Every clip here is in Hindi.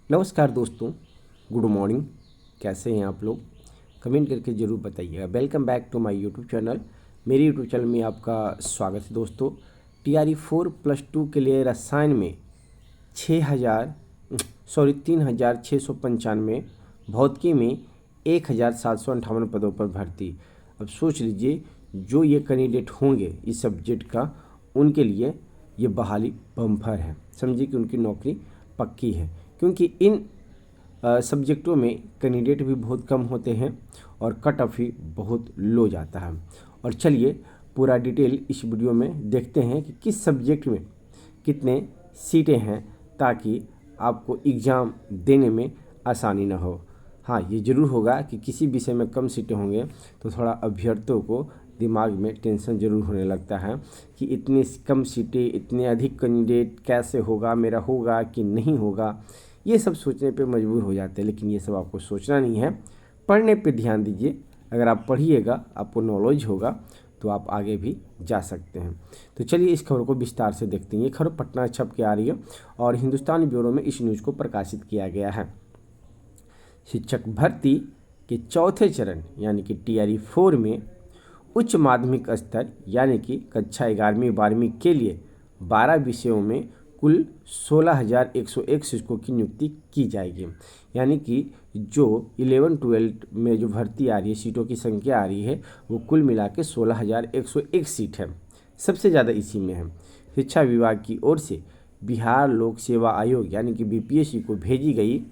नमस्कार दोस्तों, गुड मॉर्निंग। कैसे हैं आप लोग? कमेंट करके ज़रूर बताइएगा। Welcome back to my YouTube channel. मेरे यूट्यूब चैनल में आपका स्वागत है दोस्तों। TRE 4+2 के लिए रसायन में 3,695, भौतिकी में 1,758 पदों पर भर्ती। अब सोच लीजिए, जो ये कैंडिडेट होंगे इस सब्जेक्ट का, उनके लिए ये बहाली बम्पर है। समझिए कि उनकी नौकरी पक्की है, क्योंकि इन सब्जेक्टों में कैंडिडेट भी बहुत कम होते हैं और कट ऑफ भी बहुत लो जाता है। और चलिए पूरा डिटेल इस वीडियो में देखते हैं कि किस सब्जेक्ट में कितने सीटें हैं, ताकि आपको एग्ज़ाम देने में आसानी ना हो। हाँ, ये ज़रूर होगा कि किसी विषय में कम सीटें होंगे तो थोड़ा अभ्यर्थियों को दिमाग में टेंशन ज़रूर होने लगता है कि इतनी कम सीटें, इतने अधिक कैंडिडेट, कैसे होगा, मेरा होगा कि नहीं होगा। ये सब सोचने पे मजबूर हो जाते हैं, लेकिन ये सब आपको सोचना नहीं है। पढ़ने पे ध्यान दीजिए। अगर आप पढ़िएगा, आपको नॉलेज होगा, तो आप आगे भी जा सकते हैं। तो चलिए इस खबर को विस्तार से देखते हैं। ये खबर पटना छप के आ रही है और हिंदुस्तान ब्यूरो में इस न्यूज़ को प्रकाशित किया गया है। शिक्षक भर्ती के चौथे चरण यानी कि TRE 4 में उच्च माध्यमिक स्तर यानी कि कक्षा 11वीं 12वीं के लिए 12 विषयों में कुल 16,101 शिक्षकों की नियुक्ति की जाएगी। यानी कि जो 11-12 में जो भर्ती आ रही है, सीटों की संख्या आ रही है, वो कुल मिला के 16,101 सीट है। सबसे ज़्यादा इसी में है। शिक्षा विभाग की ओर से बिहार लोक सेवा आयोग यानी कि BPSC को भेजी गई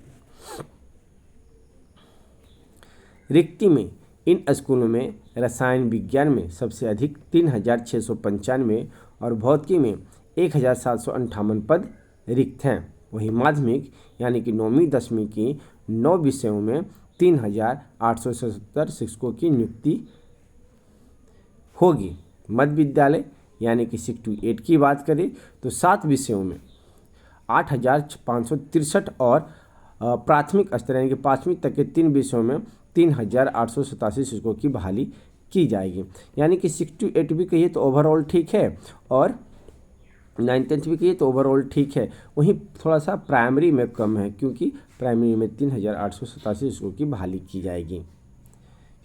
रिक्ति में इन स्कूलों में रसायन विज्ञान में सबसे अधिक 3,695 और भौतिकी में 1,758 पद रिक्त हैं। वहीं माध्यमिक यानी कि 9वीं 10वीं की 9 विषयों में 3,877 शिक्षकों की नियुक्ति होगी। मध्य विद्यालय यानी कि 6 to 8 की बात करें तो 7 विषयों में 8,563 और प्राथमिक स्तर यानी कि 5वीं तक के 3 विषयों में 3,887 शिक्षकों की बहाली की जाएगी। यानी कि 6 to 8 भी कहिए तो ओवरऑल ठीक है, और 9th-10th भी कहिए तो ओवरऑल ठीक है। वहीं थोड़ा सा प्राइमरी में कम है, क्योंकि प्राइमरी में 3,887 शिक्षकों की बहाली की जाएगी।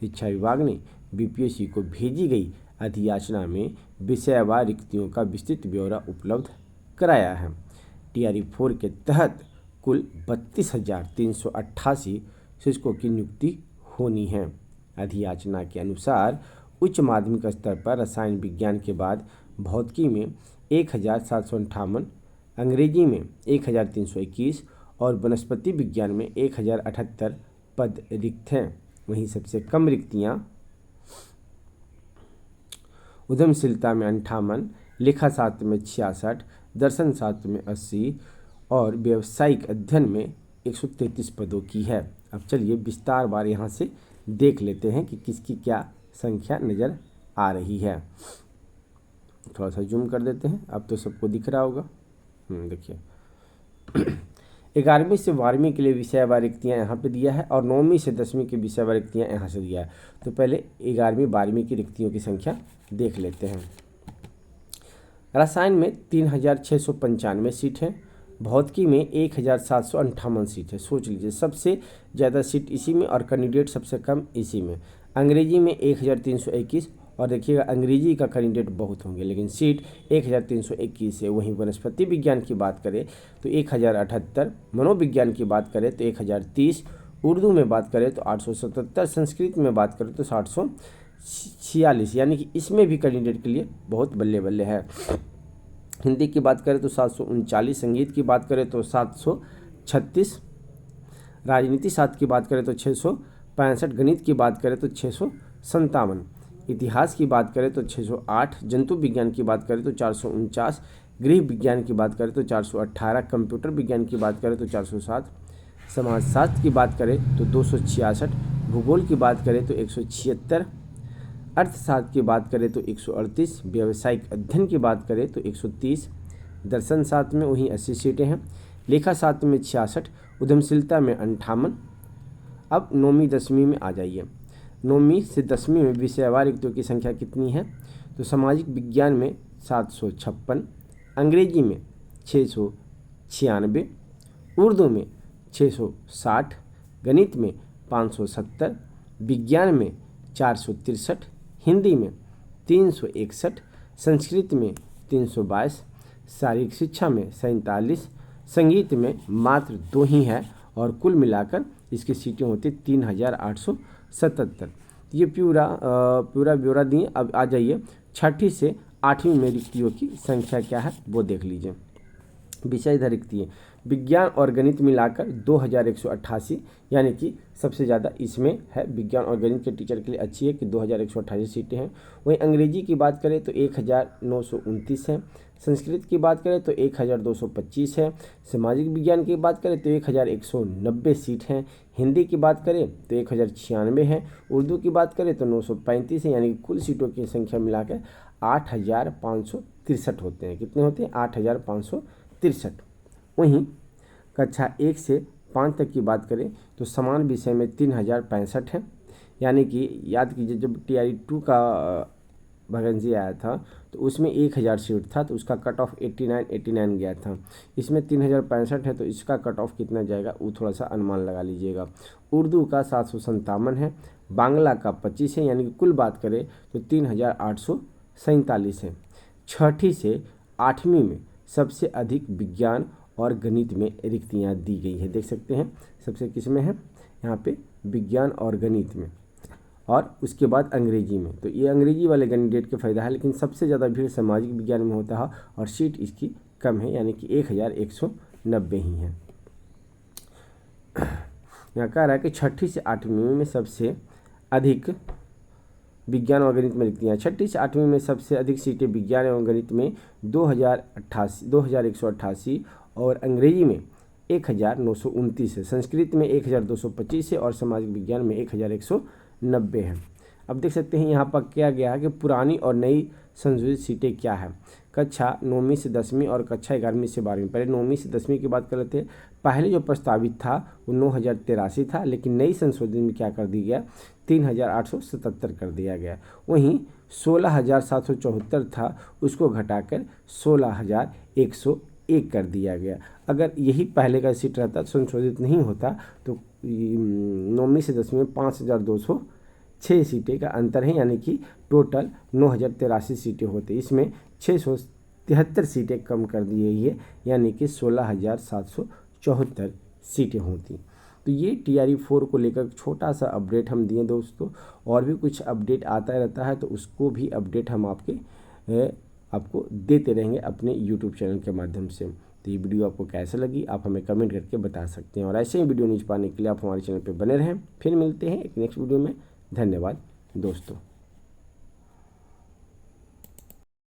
शिक्षा विभाग ने BPSC को भेजी गई अधियाचना में विषयवार रिक्तियों का विस्तृत ब्यौरा उपलब्ध कराया है। TRE 4 के तहत कुल 32,388 शिक्षकों की नियुक्ति होनी है। अधियाचना के अनुसार उच्च माध्यमिक स्तर पर रसायन विज्ञान के बाद भौतिकी में 1,758, अंग्रेजी में 1,321 और वनस्पति विज्ञान में 1,078 पद रिक्त हैं। वहीं सबसे कम रिक्तियां उद्यमशीलता में 58, लेखा शास्त्र में 66, दर्शन शास्त्र में 80 और व्यावसायिक अध्ययन में 133 पदों की है। अब चलिए विस्तार बार यहाँ से देख लेते हैं कि किसकी क्या संख्या नज़र आ रही है। थोड़ा सा जूम कर देते हैं, अब तो सबको दिख रहा होगा। देखिए 11वीं से 12वीं के लिए विषयवार रिक्तियाँ यहाँ पे दिया है और 9वीं से 10वीं की विषयवार रिक्तियाँ यहाँ से दिया है। तो पहले 11वीं 12वीं की रिक्तियों की संख्या देख लेते हैं। रसायन में 3,695 सीट है, भौतिकी में 1,758 सीट है। सोच लीजिए, सबसे ज़्यादा सीट इसी में और कैंडिडेट सबसे कम इसी में। अंग्रेजी में 1,321 और देखिएगा अंग्रेजी का कैंडिडेट बहुत होंगे, लेकिन सीट 1,321 है। वहीं वनस्पति विज्ञान की बात करें तो 1,078, मनोविज्ञान की बात करें तो 1,030, उर्दू में बात करें तो 877, संस्कृत में बात करें तो 746, यानी कि इसमें भी कैंडिडेट के लिए बहुत बल्ले बल्ले है। हिंदी की बात करें तो 739, संगीत की बात करें तो 736, राजनीति शास्त्र की बात करें तो 665, गणित की बात करें तो 657, इतिहास की बात करें तो 608, जंतु विज्ञान की बात करें तो 449, गृह विज्ञान की बात करें तो 418, कंप्यूटर विज्ञान की बात करें तो 407, समाजशास्त्र की बात करें तो 266, भूगोल की बात करें तो 176, अर्थशास्त्र की बात करें तो 138, व्यावसायिक अध्ययन की बात करें तो 130, दर्शन शास्त्र में वहीं 80 सीटें हैं, लेखा शास्त्र में 66, उद्यमशीलता में 58। अब 9वीं 10वीं में आ जाइए। 9वीं से 10वीं में विषयवार रिक्तियों की संख्या कितनी है? तो सामाजिक विज्ञान में 756, अंग्रेजी में 696, उर्दू में 660, गणित में 570, विज्ञान में 463, हिंदी में 361, संस्कृत में 322, शारीरिक शिक्षा में 47, संगीत में मात्र 2 ही है और कुल मिलाकर इसकी सीटें होती 3877। ये पूरा ब्यौरा दिए। अब आ जाइए छठी से 8वीं में रिक्तियों की संख्या क्या है वो देख लीजिए। विषय इधर रिक्ति है, विज्ञान और गणित मिलाकर 2188, यानी कि सबसे ज़्यादा इसमें है। विज्ञान और गणित के टीचर के लिए अच्छी है कि 2188 सीटें हैं। वहीं अंग्रेजी की बात करें तो 1929 है, संस्कृत की बात करें तो 1225 है, सामाजिक विज्ञान की बात करें तो 1190 सीट हैं, हिंदी की बात करें तो 1096 है, उर्दू की बात करें तो 935 है, यानी कि कुल सीटों की संख्या मिलाकर 8563 होते हैं। कितने होते हैं? 8563। वहीं कक्षा 1 से 5 तक की बात करें तो समान विषय में 3065 है, यानी कि याद कीजिए जब TRE 2 का वैकेंसी आया था तो उसमें 1000 सीट था, तो उसका कट ऑफ 89 गया था। इसमें 3065 है तो इसका कट ऑफ कितना जाएगा वो थोड़ा सा अनुमान लगा लीजिएगा। उर्दू का 757 है, बांग्ला का 25 है, यानी कि कुल बात करें तो 3847 है। छठी से 8वीं में सबसे अधिक विज्ञान और गणित में रिक्तियां दी गई है। देख सकते हैं सबसे किस में है, यहाँ पे विज्ञान और गणित में, और उसके बाद अंग्रेजी में। तो ये अंग्रेजी वाले कैंडिडेट के फायदा है, लेकिन सबसे ज़्यादा भीड़ सामाजिक विज्ञान में होता है और सीट इसकी कम है, यानी कि 1190 ही है। यहाँ कह रहा है कि छठी से 8वीं में सबसे अधिक विज्ञान और गणित में रिक्तियाँ। छठी से 8वीं में सबसे अधिक सीटें विज्ञान एवं गणित में 2188 और अंग्रेजी में 1929 है, संस्कृत में 1225 है और सामाजिक विज्ञान में 1190 है। अब देख सकते हैं यहाँ पर क्या गया है कि पुरानी और नई संशोधित सीटें क्या है। कक्षा 9वीं से 10वीं और कक्षा 11वीं से 12वीं। पहले 9वीं से 10वीं की बात कर लेते हैं। पहले जो प्रस्तावित था वो 9083 था, लेकिन नई संशोधन में क्या कर दिया गया, 3877 कर दिया गया। वहीं 16774 था, उसको घटाकर 16101 कर दिया गया। अगर यही पहले का सीट रहता, संशोधित नहीं होता, तो 9वीं से 10वीं में 5206 सीटें का अंतर है, यानी कि टोटल 9083 सीटें होती। इसमें 673 सीटें कम कर दी गई है, यानी कि 16774 सीटें होती। तो ये TRE 4 को लेकर छोटा सा अपडेट हम दिए दोस्तों। और भी कुछ अपडेट आता रहता है तो उसको भी अपडेट हम आपको देते रहेंगे अपने YouTube चैनल के माध्यम से। तो ये वीडियो आपको कैसा लगी आप हमें कमेंट करके बता सकते हैं, और ऐसे ही वीडियो नहीं पाने के लिए आप हमारे चैनल पर बने रहें। फिर मिलते हैं एक नेक्स्ट वीडियो में। धन्यवाद दोस्तों।